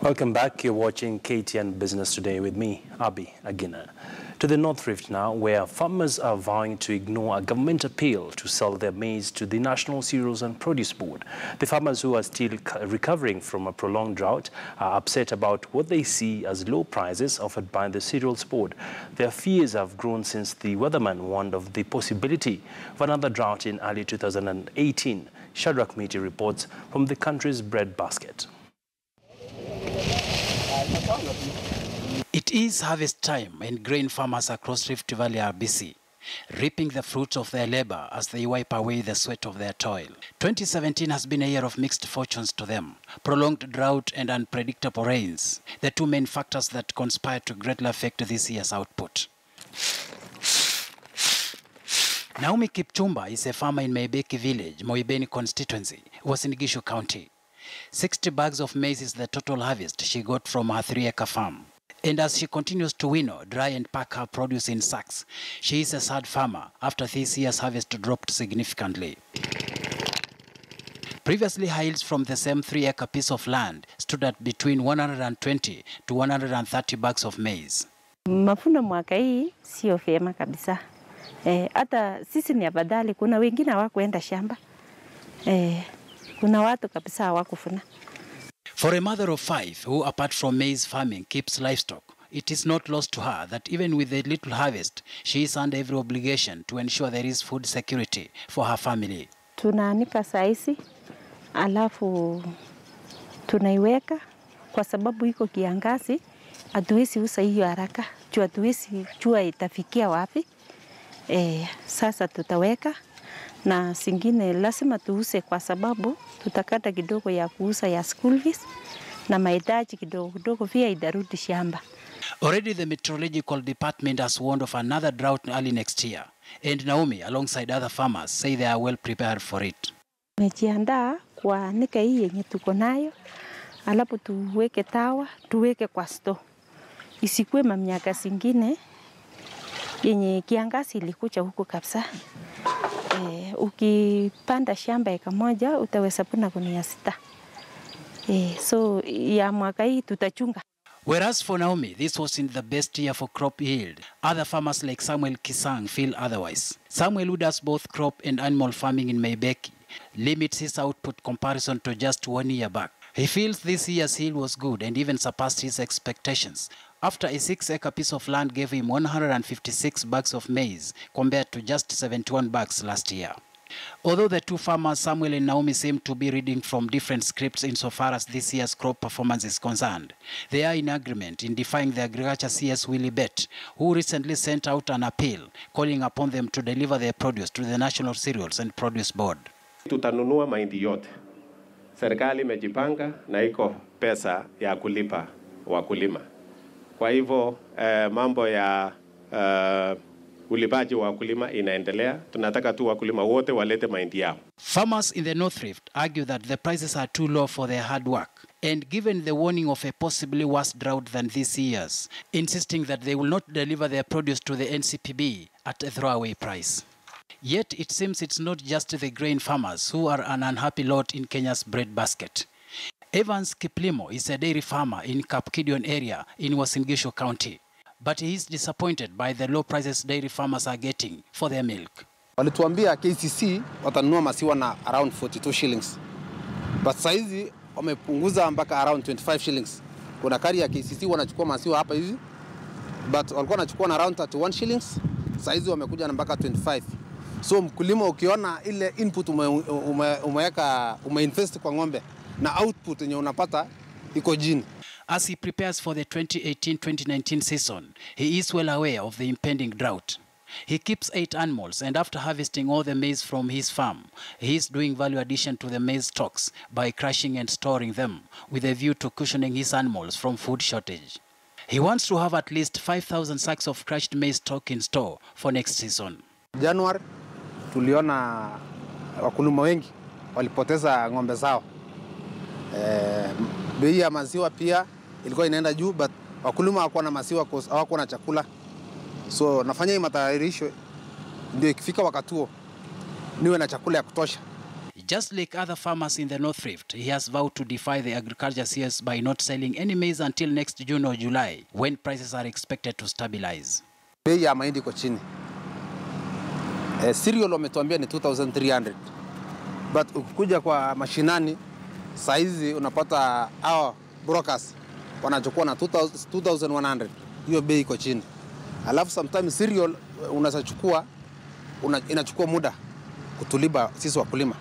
Welcome back. You're watching KTN Business Today with me, Abi Agina. To the North Rift now, where farmers are vowing to ignore a government appeal to sell their maize to the National Cereals and Produce Board. The farmers, who are still recovering from a prolonged drought, are upset about what they see as low prices offered by the Cereals Board. Their fears have grown since the weatherman warned of the possibility of another drought in early 2018. Shadrach Miti reports from the country's bread basket. It is harvest time and grain farmers across Rift Valley are busy, reaping the fruits of their labor as they wipe away the sweat of their toil. 2017 has been a year of mixed fortunes to them. Prolonged drought and unpredictable rains, the two main factors that conspire to greatly affect this year's output. Naomi Kipchumba is a farmer in Maibeki village, Moibeni constituency, Uasin Gishu County. 60 bags of maize is the total harvest she got from her 3-acre farm. And as she continues to winnow, dry and pack her produce in sacks, she is a sad farmer after this year's harvest dropped significantly. Previously, her yields from the same 3-acre piece of land stood at between 120 to 130 bags of maize. Mafuno mwaka hii sio vyema kabisa. Hata sisi ni afadhali, kuna wengine hawakuenda shamba. Kuna watu kabisa hawakufuna. For a mother of 5 who, apart from maize farming, keeps livestock, it is not lost to her that even with a little harvest, she is under every obligation to ensure there is food security for her family. Tunaanika saisi, alafu tunaiweka kwa sababu iko kiangazi, hatuwezi uza hiyo haraka, hatuwezi jua itafikia wapi. Sasa tutaweka na singine lazima tuuse kwa sababu tutakata kidogo ya kuuza ya school fees na mahitaji kidogo pia itarudi shamba. Already the meteorological department has warned of another drought early next year, and Naomi alongside other farmers say they are well prepared for it. Tumejiandaa kwa nika hii yenye tuko nayo, alafu tuweke tawa, tuweke kwa store. Isikuwe miaka zingine yenye kiangazi ilikuja huko kabisa. Ukipanda shamba eka moja utaweza puna gunia 6. So ya mwaka hii tutachunga. Whereas for Naomi, this was in the best year for crop yield, other farmers like Samuel Kisang feel otherwise. Samuel, who does both crop and animal farming in Maibeki, limits his output comparison to just 1 year back. He feels this year's yield was good and even surpassed his expectations, after a 6-acre piece of land gave him 156 bags of maize compared to just 71 bags last year. Although the two farmers, Samuel and Naomi, seem to be reading from different scripts insofar as this year's crop performance is concerned, they are in agreement in defying the agriculture CS Willie Bet, who recently sent out an appeal calling upon them to deliver their produce to the National Cereals and Produce Board. Tutanunua mahindi yote. Serikali imejipanga na iko pesa ya kulipa wakulima. Kwa hivyo mambo ya ulipaji wa wakulima inaendelea. Tunataka tu wakulima wote walete mahindi yao. Farmers in the North Rift argue that the prices are too low for their hard work, and given the warning of a possibly worse drought than this year's, insisting that they will not deliver their produce to the NCPB at a throwaway price. Yet it seems it's not just the grain farmers who are an unhappy lot in Kenya's bread basket. Evans Kiplimo is a dairy farmer in Kapkidion area in Uasin Gishu County, but he is disappointed by the low prices dairy farmers are getting for their milk. Walituambia KCC watanunua maziwa na around 42 shillings. But saizi wamepunguza mpaka around 25 shillings. Kuna kari ya KCC wanachukua maziwa hapa hivi, but walikuwa wanachukua na around 31 shillings. Saizi wamekuja na mpaka 25. So mkulima ukiona ile input umeinvest kwa ng'ombe na output yenye unapata iko jini. As he prepares for the 2018-2019 season, he is well aware of the impending drought. He keeps 8 animals, and after harvesting all the maize from his farm, he is doing value addition to the maize stocks by crushing and storing them with a view to cushioning his animals from food shortage. He wants to have at least 5,000 sacks of crushed maize stock in store for next season. January tuliona wakulima wengi walipoteza ng'ombe zao. Bei ya maziwa pia ilikuwa inaenda juu, but wakulima hawakuwa na maziwa kwa hawakuwa na chakula. So nafanya matayarisho ndio ikifika wakati huo niwe na chakula ya kutosha. Just like other farmers in the North Rift, he has vowed to defy the agriculture CS by not selling any maize until next June or July, when prices are expected to stabilize. Bei ya mahindi iko chini. Cereal wametuambia ni 2,300. But ukikuja kwa mashinani, saizi unapata hao brokers wanachukua na 2,100. Hiyo bei iko chini. Alafu sometimes cereal unachukua inachukua muda kutuliba sisi wakulima.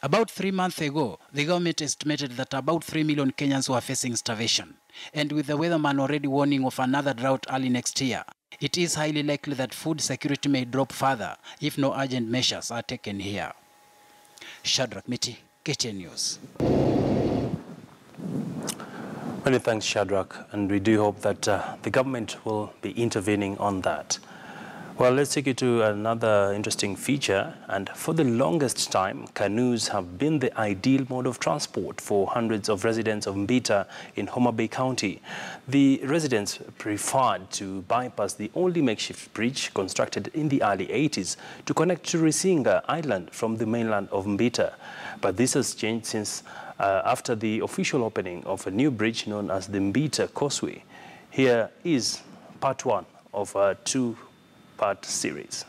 About 3 months ago, the government estimated that about 3 million Kenyans were facing starvation. And with the weatherman already warning of another drought early next year, it is highly likely that food security may drop further if no urgent measures are taken here. Shadrach Miti, KTN News. Many thanks, Shadrach, and we do hope that the government will be intervening on that. Well, let's take you to another interesting feature. And for the longest time, canoes have been the ideal mode of transport for hundreds of residents of Mbita in Homa Bay County. The residents preferred to bypass the only makeshift bridge constructed in the early 80s to connect to Risinga Island from the mainland of Mbita. But this has changed since after the official opening of a new bridge known as the Mbita Causeway. Here is part one of a two-part series.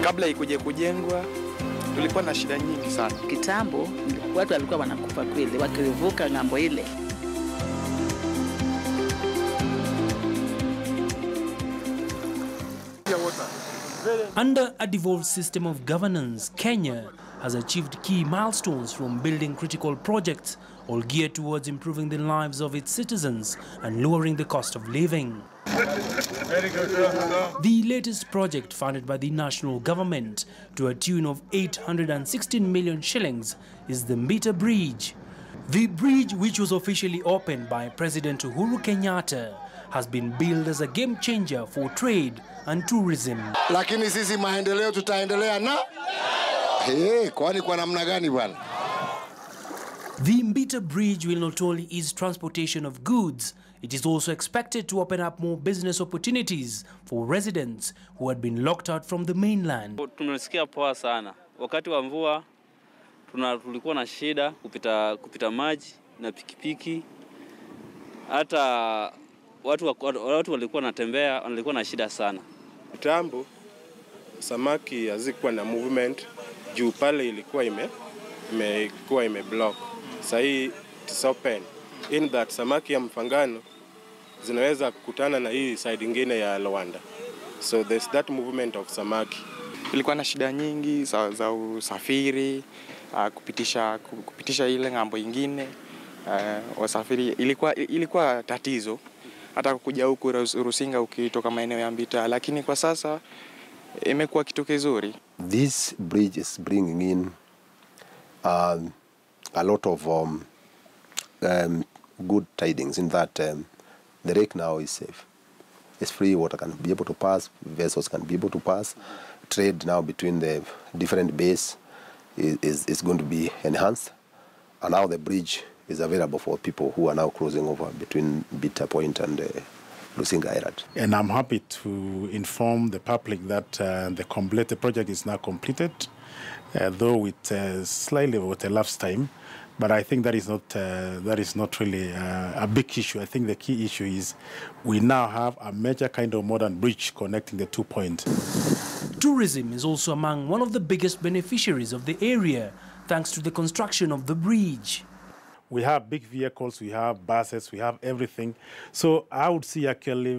Kabla ikuje kujengwa tulikuwa na shida nyingi sana. Kitambo watu walikuwa wanakufa kweli wakivuka ng'ambo ile. Under a devolved system of governance, Kenya has achieved key milestones from building critical projects, all geared towards improving the lives of its citizens and lowering the cost of living. The latest project, funded by the national government to a tune of 816 million shillings, is the Mbita Bridge. The bridge, which was officially opened by President Uhuru Kenyatta, has been billed as a game changer for trade and tourism. Lakini sisi maendeleo tutaendelea na kwani kwa namna gani bwana? The Mbita Bridge will not only ease transportation of goods, it is also expected to open up more business opportunities for residents who had been locked out from the mainland. Tumesikia poa sana. Wakati wa mvua tulikuwa na shida kupita maji na pikipiki. Hata watu walikuwa wanatembea, walikuwa na shida sana. Kitambo samaki hazikuwa na movement juu pale ilikuwa imeblock. Sasa hii it's open in that samaki ya mfangano zinaweza kukutana na hii side nyingine ya Luanda. So there's that movement of samaki. Ilikuwa na shida nyingi za usafiri, kupitisha ile ngambo nyingine, wasafiri ilikuwa tatizo. Hata kuja huku Rusinga ukitoka maeneo ya Mbita, lakini kwa sasa imekuwa kitu kizuri. This bridge is bringing in a lot of good tidings in that the lake now is safe. It's free, water can be able to pass, vessels can be able to pass. Trade now between the different bays is going to be enhanced. And now the bridge is available for people who are now crossing over between Mbita Point and Rusinga Island. And I'm happy to inform the public that the project is now completed, though with slightly with a lapse time. But I think that is not really a big issue. I think the key issue is we now have a major kind of modern bridge connecting the 2 points. Tourism is also among one of the biggest beneficiaries of the area, thanks to the construction of the bridge. We have big vehicles, we have buses, we have everything. So I would see actually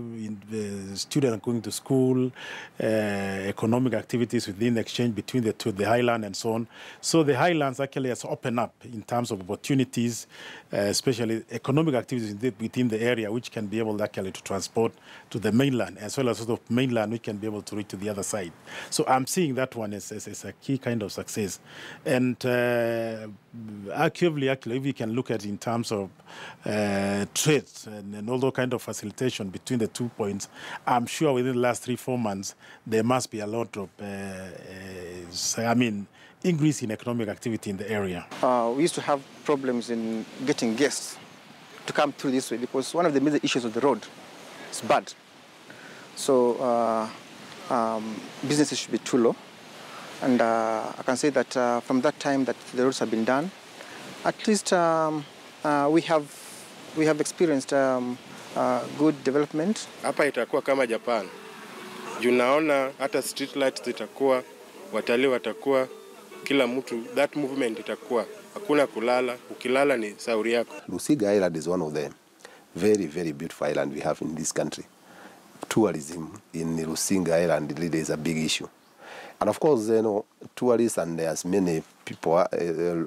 the students going to school, economic activities within the exchange between the two, the highland and so on. So the highlands actually has opened up in terms of opportunities, especially economic activities within the area, which can be able actually to transport to the mainland, as well as sort of mainland, which can be able to reach to the other side. So I'm seeing that one as a key kind of success. And actually, if we can look at in terms of trade and all those kind of facilitation between the 2 points, I'm sure within the last 3-4 months, there must be a lot of, increase in economic activity in the area. We used to have problems in getting guests to come through this way, because one of the major issues of the road is bad. So businesses should be too low. And I can say that from that time that the roads have been done, at least we have experienced good development. Hapa itakuwa kama Japan. Junaona hata street lights zitakuwa, watalii watakuwa, kila mtu, that movement itakuwa. Hakuna kulala, ukilala ni sauri yako. Rusinga Island is one of the very, very beautiful islands we have in this country. Tourism in Rusinga Island really is a big issue. And of course, you know, tourists and as many people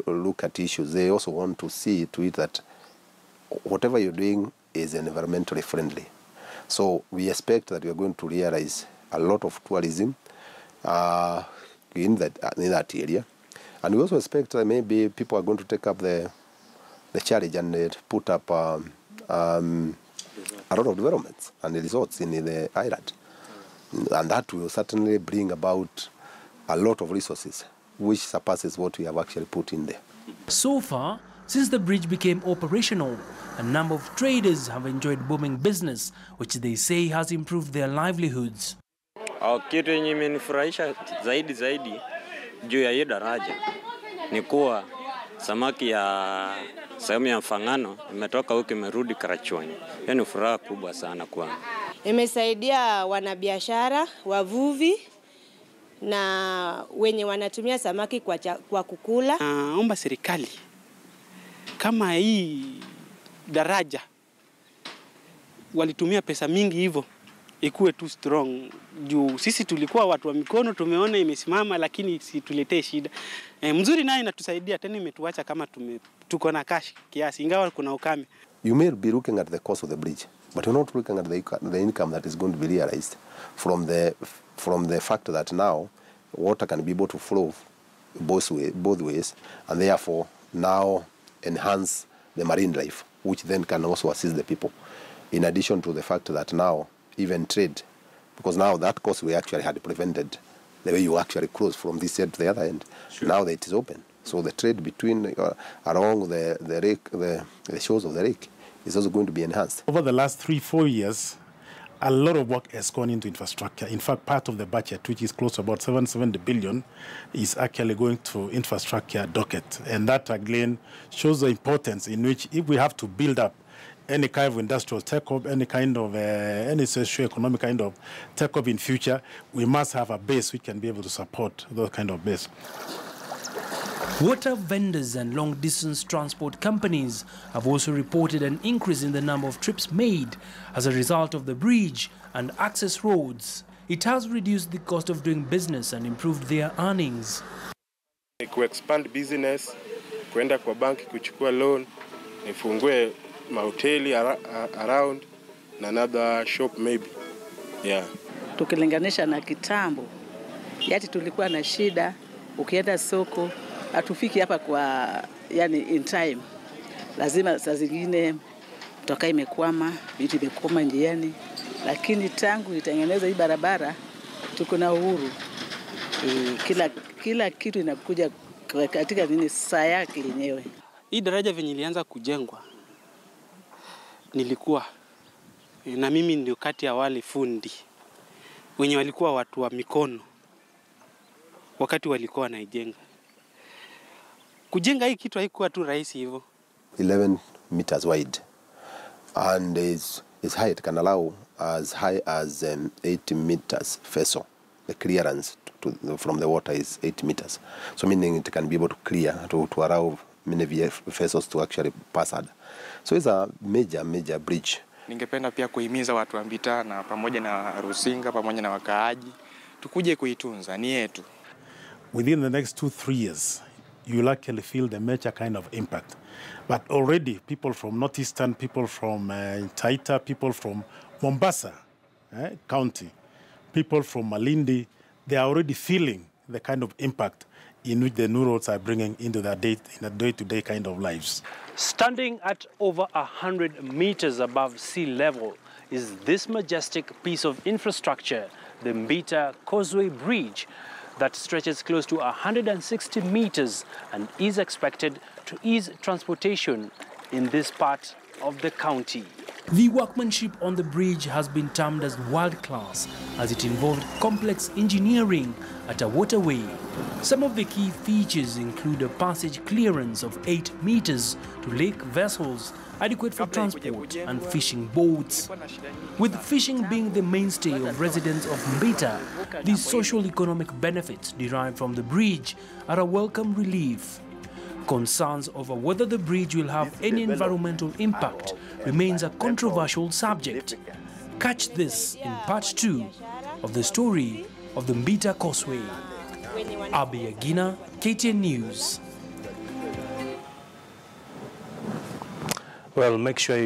look at issues, they also want to see to it that whatever you're doing is environmentally friendly. So we expect that we are going to realize a lot of tourism in that area. And we also expect that maybe people are going to take up the challenge and put up a lot of developments and resorts in the island. And that will certainly bring about a lot of resources, which surpasses what we have actually put in there. So far, since the bridge became operational, a number of traders have enjoyed booming business, which they say has improved their livelihoods. Kitu yenye imenifurahisha zaidi juu ya hii daraja ni kuwa samaki ya sehemu ya Mfangano imetoka huko imerudi Karachuonyo. Hiyo ni furaha kubwa sana kwangu. Imesaidia wanabiashara, wavuvi na wenye wanatumia samaki kwa kukula. Naomba serikali kama hii daraja walitumia pesa mingi hivyo ikuwe too strong. Juu sisi tulikuwa watu wa mikono, tumeona imesimama lakini situletee shida. Mzuri nayo inatusaidia, tena imetuacha kama tuko na cash kiasi ingawa kuna ukame. You may be looking at the cost of the bridge, but you're not looking at the income that is going to be realized from the fact that now water can be able to flow both ways, and therefore now enhance the marine life, which then can also assist the people. In addition to the fact that now even trade, because now that cost we actually had prevented the way you actually close from this end to the other end. Sure. Now that it is open, so the trade between along the shores of the lake is also going to be enhanced. Over the last 3-4 years, a lot of work has gone into infrastructure. In fact, part of the budget, which is close to about 770 billion, is actually going to infrastructure docket. And that again shows the importance in which if we have to build up any kind of industrial take-up, any kind of any socio-economic kind of take-up in future, we must have a base which can be able to support those kind of base. Water vendors and long-distance transport companies have also reported an increase in the number of trips made as a result of the bridge and access roads. It has reduced the cost of doing business and improved their earnings. To expand business, kwenda kwa banki kuchukua loan, nifungue mahoteli around na another shop maybe. Yeah. Tukilinganisha na kitambo, yati tulikuwa na shida, ukienda soko hatufiki hapa kwa yani in time. Lazima saa zingine toka imekwama, vitu vimekwama njiani, lakini tangu itengeneza hii barabara tuko na uhuru. Kila kitu inakuja katika nini saa yake yenyewe. Hii daraja venye ilianza kujengwa nilikuwa na mimi ndio kati ya wale fundi wenye walikuwa watu wa mikono wakati walikuwa wanaijenga. Kujenga hii kitu haikuwa tu rahisi hivyo. 11 meters wide and its height can allow as high as 80 meters vessel. The clearance from the water is 80 meters. So meaning it can be able to clear, to allow many vessels to actually pass under. So it's a major bridge. Ningependa pia kuhimiza watu wa Mbita na pamoja na Rusinga pamoja na wakaaji tukuje kuitunza, ni yetu. Within the next 2-3 years, you'll actually feel the major kind of impact. But already people from Northeastern, people from Taita, people from Mombasa County, people from Malindi, they are already feeling the kind of impact in which the new roads are bringing into their day-to-day kind of lives. Standing at over 100 meters above sea level is this majestic piece of infrastructure, the Mbita Causeway Bridge, that stretches close to 160 meters and is expected to ease transportation in this part of the county. The workmanship on the bridge has been termed as world-class as it involved complex engineering at a waterway. Some of the key features include a passage clearance of 8 meters to lake vessels, adequate for transport and fishing boats. With fishing being the mainstay of residents of Mbita, the social-economic benefits derived from the bridge are a welcome relief. Concerns over whether the bridge will have any environmental impact remains a controversial subject. Catch this in part 2 of the story of the Mbita Causeway. Abi Agina, KTN News. Well, make sure you